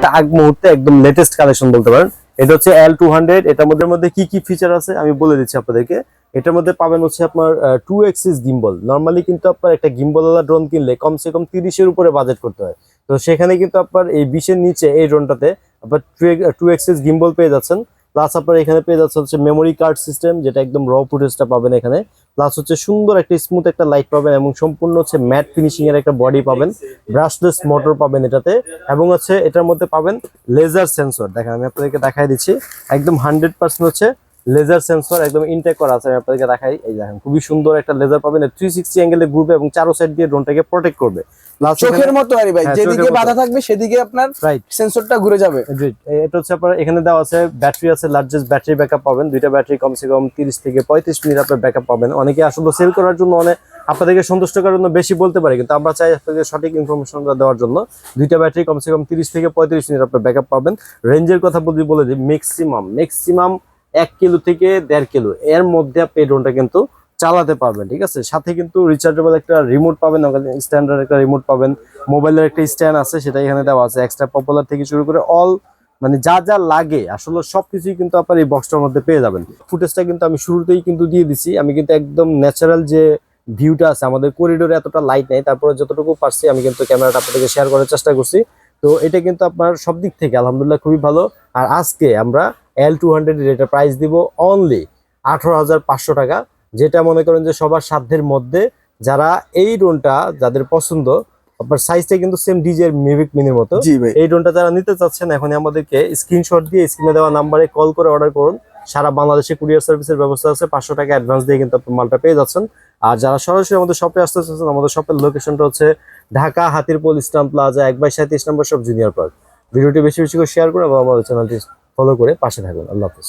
একটা আগ মুহূর্তে একদম লেটেস্ট কালেকশন বলতে পারেন। এটা হচ্ছে L200। এটার মধ্যে কি কি ফিচার আছে আমি বলে দিচ্ছি আপনাদেরকে। এটার মধ্যে পাবেন হচ্ছে আপনার 2 এক্সিস গিম্বল। নরমালি কিন্তু আপনার একটা গিম্বলওয়ালা ড্রোন কিনলে কমসে কম 30-এর উপরে বাজেট করতে হয়। তো সেখানে কিন্তু আপনার এই 20-এর নিচে এই ড্রোনটাতে আপনার 2 এক্সিস গিম্বল পেয়ে যাচ্ছেন। প্লাস আপনার এখানে পেয়ে যাচ্ছে হচ্ছে মেমোরি কার্ড সিস্টেম, যেটা একদম র ফুটেজটা পাবেন এখানে। প্লাস হচ্ছে সুন্দর একটা স্মুথ একটা লাইট পাবেন এবং সম্পূর্ণ হচ্ছে ম্যাট ফিনিশিং এর একটা বডি পাবেন। ব্রাশলেস মোটর পাবেন এটাতে, এবং হচ্ছে এটার মধ্যে পাবেন লেজার সেন্সর। দেখেন আমি আপনাদেরকে দেখাই দিচ্ছি, একদম 100% হচ্ছে লেজার সেন্সর একদম ইনটেক করা আছে। আমি আপনাদেরকে দেখাই, এই দেখেন খুবই সুন্দর একটা লেজার পাবেন। 360 অ্যাঙ্গেলে ঘুরবে এবং চারো সাইড দিয়ে ড্রোনটাকে প্রোটেক্ট করবে। চোখের মতো আরে ভাই, যেদিকে বাধা থাকবে সেদিকে আপনার সেন্সরটা ঘুরে যাবে। এটা হচ্ছে আপনার এখানে দেওয়া আছে ব্যাটারি আছে, লার্জেস্ট ব্যাটারি ব্যাকআপ পাবেন। দুইটা ব্যাটারি কমসে কম 30 থেকে 35 মিনিট আপনার ব্যাকআপ পাবেন। অনেকে আসলে সেল করার জন্য অনেক আপনাদেরকে সন্তুষ্ট করার জন্য বেশি বলতে পারে, কিন্তু আমরা চাই আপনাদের সঠিক ইনফরমেশনটা দেওয়ার জন্য। দুইটা ব্যাটারি কমসে কম 30 থেকে 35 মিনিট আপনার ব্যাকআপ পাবেন। রেঞ্জের কথা বলে দিই, ম্যাক্সিমাম 1 কিলো থেকে 1.5 কিলো এর মধ্যে আপনি এই ড্রোনটা কিন্তু চালাতে পারবেন, ঠিক আছে। সাথে কিন্তু রিচার্জেবল একটা রিমোট পাবেন, স্ট্যান্ডার্ড একটা রিমোট পাবেন। মোবাইলের একটা স্ট্যান্ড আছে, সেটা এখানে দেওয়া আছে। এক্সট্রা পপুলার থেকে শুরু করে অল মানে যা যা লাগে আসলে সবকিছুই কিন্তু আপনার এই বক্সটার মধ্যে পেয়ে যাবেন। ফুটেজটা কিন্তু আমি শুরুতেই কিন্তু দিয়ে দিছি। আমি কিন্তু একদম ন্যাচারাল যে ভিউটা আছে, আমাদের করিডোরে এতটা লাইট নেই, তারপরে যতটুকু পারছি আমি কিন্তু ক্যামেরাটা আপনাদেরকে শেয়ার করার চেষ্টা করছি। তো এটা কিন্তু আপনার সব দিক থেকে আলহামদুলিল্লাহ খুবই ভালো। আর আজকে আমরা L200 এর এটা প্রাইস দিব অনলি 18,500 টাকা, যেটা মনে করেন যে সবার সাধ্যের মধ্যে। যারা এই ড্রোনটা যাদের পছন্দ, আপনার সাইজটা কিন্তু সেম ডিজে মেভিক মিনির মতো। এই ড্রোনটা যারা নিতে চাচ্ছেন এখন আমাদেরকে স্ক্রিনশট দিয়ে স্ক্রিনে দেওয়া নাম্বারে কল করে অর্ডার করুন। সারা বাংলাদেশে কুরিয়ার সার্ভিসের ব্যবস্থা আছে। 500 টাকা অ্যাডভান্স দিয়ে কিন্তু আপনি মালটা পেয়ে যাচ্ছেন। আর যারা সরাসরি আমাদের শপে আসতে চাচ্ছেন, আমাদের শপের লোকেশনটা হচ্ছে ঢাকা হাতিরপুল ইস্টার্ন প্লাজা 1/37 নম্বর শপ, জুনিয়র পার্ক। ভিডিওটি বেশি বেশি করে শেয়ার করে এবং আমাদের চ্যানেলটি ফলো করে পাশে থাকুন। আল্লাহ হাফেজ।